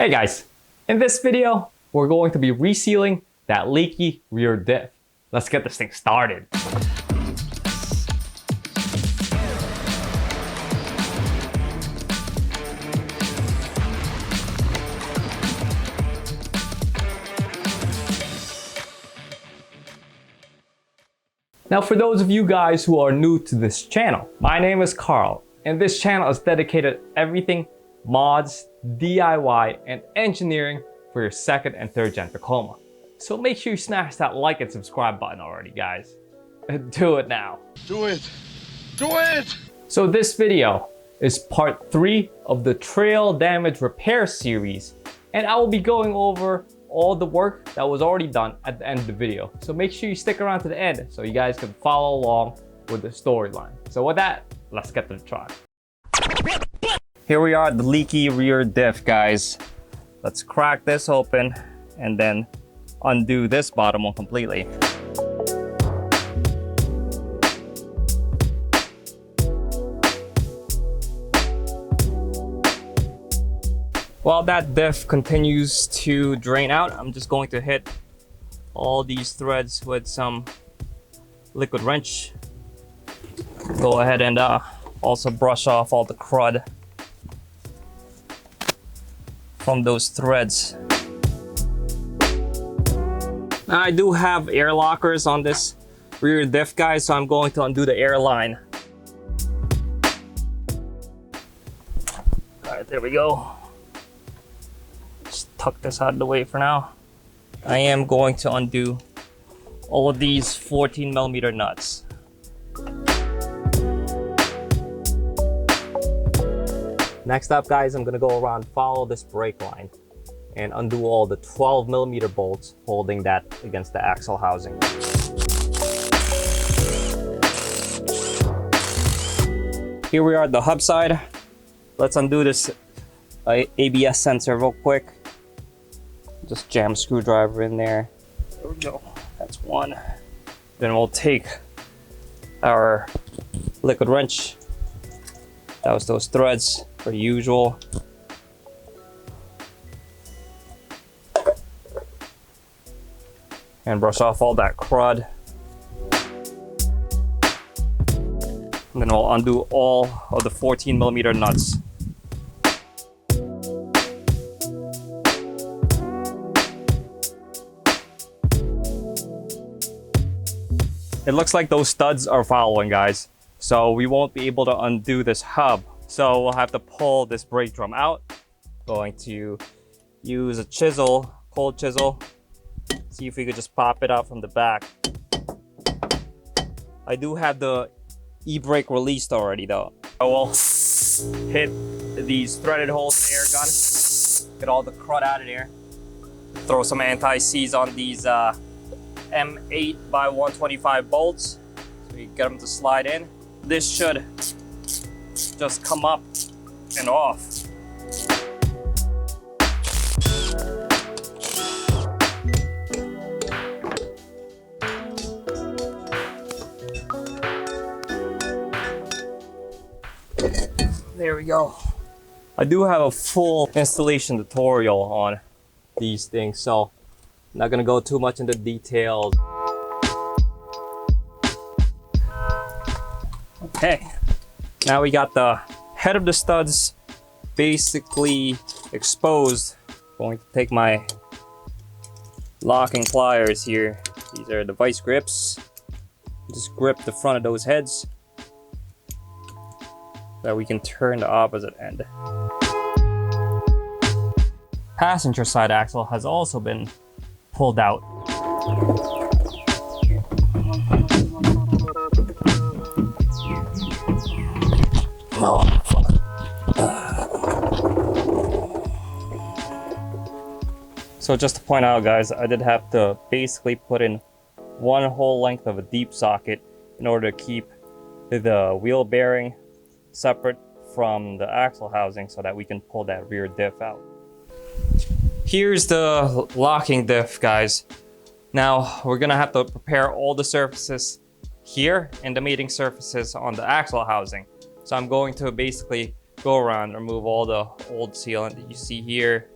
Hey guys, in this video, we're going to be resealing that leaky rear diff. Let's get this thing started. Now for those of you guys who are new to this channel, my name is Carl, and this channel is dedicated to everything mods, DIY, and engineering for your second and third gen Tacoma. So make sure you smash that like and subscribe button already, guys. Do it now. Do it! Do it! So this video is part 3 of the trail damage repair series, and I will be going over all the work that was already done at the end of the video. So make sure you stick around to the end so you guys can follow along with the storyline. So with that, let's get to the truck. Here we are at the leaky rear diff, guys. Let's crack this open and then undo this bottom one completely. While that diff continues to drain out, I'm just going to hit all these threads with some liquid wrench. Go ahead and also brush off all the crud from those threads. Now, I do have air lockers on this rear diff, guys, so I'm going to undo the air line. All right, there we go. Just tuck this out of the way for now. I am going to undo all of these 14mm nuts. Next up, guys, I'm gonna go around, follow this brake line and undo all the 12mm bolts holding that against the axle housing. Here we are at the hub side. Let's undo this ABS sensor real quick. Just jam a screwdriver in there. There we go. That's one. Then we'll take our liquid wrench. That was those threads, per usual. And brush off all that crud. And then we'll undo all of the 14mm nuts. It looks like those studs are following, guys. So we won't be able to undo this hub. So we'll have to pull this brake drum out. Going to use a chisel, cold chisel. See if we could just pop it out from the back. I do have the e-brake released already though. I will hit these threaded holes in the air gun. Get all the crud out of there. Throw some anti-seize on these M8 by 125 bolts. So you get them to slide in. This should just come up and off. There we go. I do have a full installation tutorial on these things, so I'm not gonna go too much into details. Okay, now we got the head of the studs basically exposed. Going to take my locking pliers here. These are the vice grips. Just grip the front of those heads so that we can turn the opposite end. Passenger side axle has also been pulled out. So just to point out, guys, I did have to basically put in one whole length of a deep socket in order to keep the wheel bearing separate from the axle housing so that we can pull that rear diff out. Here's the locking diff, guys. Now we're gonna have to prepare all the surfaces here and the mating surfaces on the axle housing. So I'm going to basically go around, remove all the old sealant that you see here,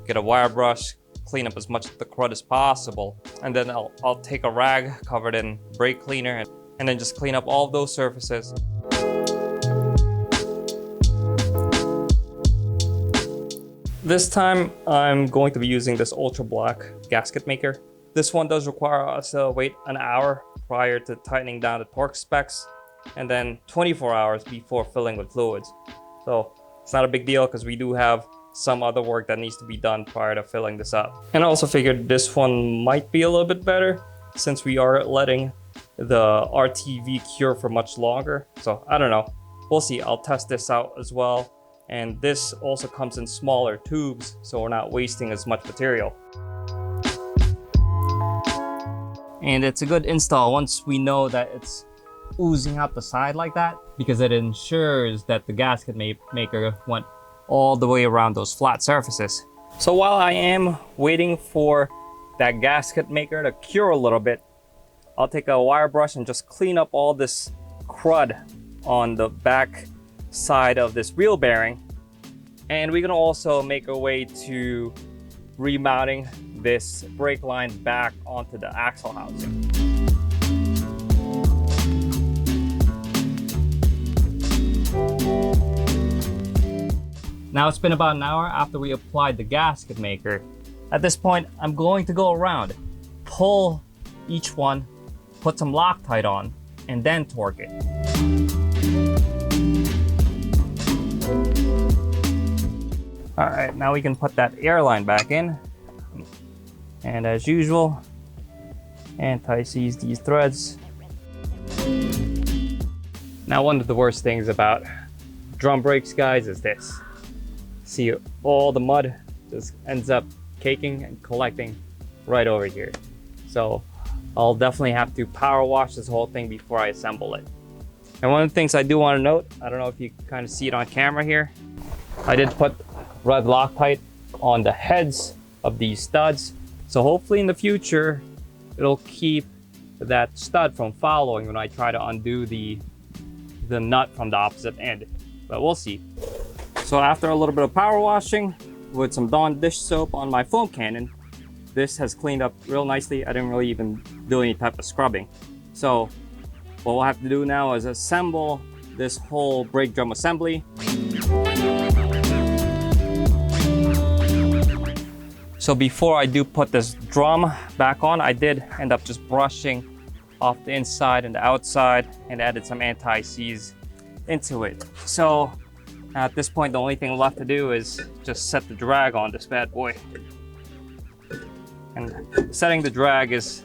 get a wire brush, clean up as much of the crud as possible, and then I'll take a rag covered in brake cleaner and then just clean up all of those surfaces. This time I'm going to be using this ultra black gasket maker. This one does require us to wait an hour prior to tightening down the torque specs, and then 24 hours before filling with fluids. So it's not a big deal because we do have some other work that needs to be done prior to filling this up. And I also figured this one might be a little bit better since we are letting the RTV cure for much longer. So I don't know, we'll see. I'll test this out as well. And this also comes in smaller tubes, so we're not wasting as much material. And it's a good install once we know that it's oozing out the side like that, because it ensures that the gasket maker went all the way around those flat surfaces. So while I am waiting for that gasket maker to cure a little bit, I'll take a wire brush and just clean up all this crud on the back side of this wheel bearing. And we're gonna also make our way to remounting this brake line back onto the axle housing. Now it's been about an hour after we applied the gasket maker. At this point, I'm going to go around, pull each one, put some Loctite on, and then torque it. All right, now we can put that airline back in. And as usual, anti-seize these threads. Now, one of the worst things about drum brakes, guys, is this. See, all the mud just ends up caking and collecting right over here. So I'll definitely have to power wash this whole thing before I assemble it. And one of the things I do want to note, I don't know if you can kind of see it on camera here, I did put red Loctite on the heads of these studs. So hopefully in the future, it'll keep that stud from following when I try to undo the nut from the opposite end, but we'll see. So after a little bit of power washing with some Dawn dish soap on my foam cannon, this has cleaned up real nicely. I didn't really even do any type of scrubbing. So what we'll have to do now is assemble this whole brake drum assembly. So before I do put this drum back on, I did end up just brushing off the inside and the outside and added some anti-seize into it. So at this point, the only thing left to do is just set the drag on this bad boy. And setting the drag is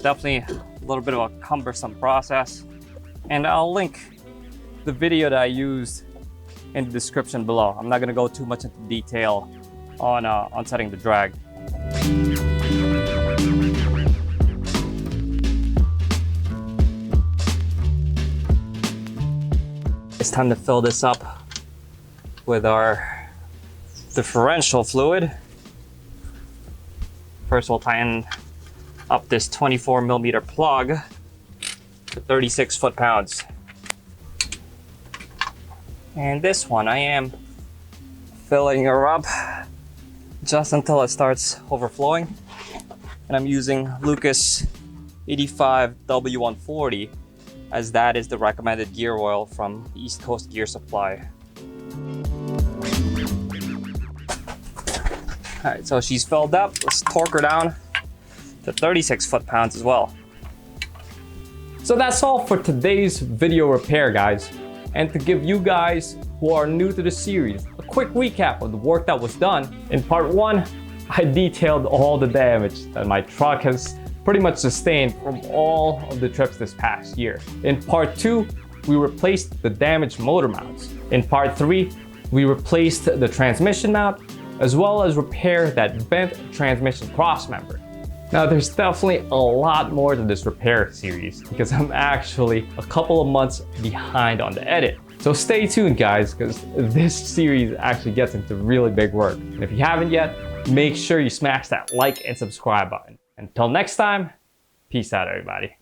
definitely a little bit of a cumbersome process. And I'll link the video that I used in the description below. I'm not gonna go too much into detail on setting the drag. It's time to fill this up with our differential fluid. First, we'll tighten up this 24mm plug to 36 foot-pounds. And this one, I am filling her up just until it starts overflowing. And I'm using Lucas 85 W140, as that is the recommended gear oil from East Coast Gear Supply. All right, so she's filled up. Let's torque her down to 36 foot-pounds as well. So that's all for today's video repair, guys. And to give you guys who are new to the series a quick recap of the work that was done, in part 1, I detailed all the damage that my truck has pretty much sustained from all of the trips this past year. In part 2, we replaced the damaged motor mounts. In part 3, we replaced the transmission mount, as well as repair that bent transmission cross member. Now, there's definitely a lot more to this repair series because I'm actually a couple of months behind on the edit. So stay tuned, guys, because this series actually gets into really big work. And if you haven't yet, make sure you smash that like and subscribe button. Until next time, peace out, everybody.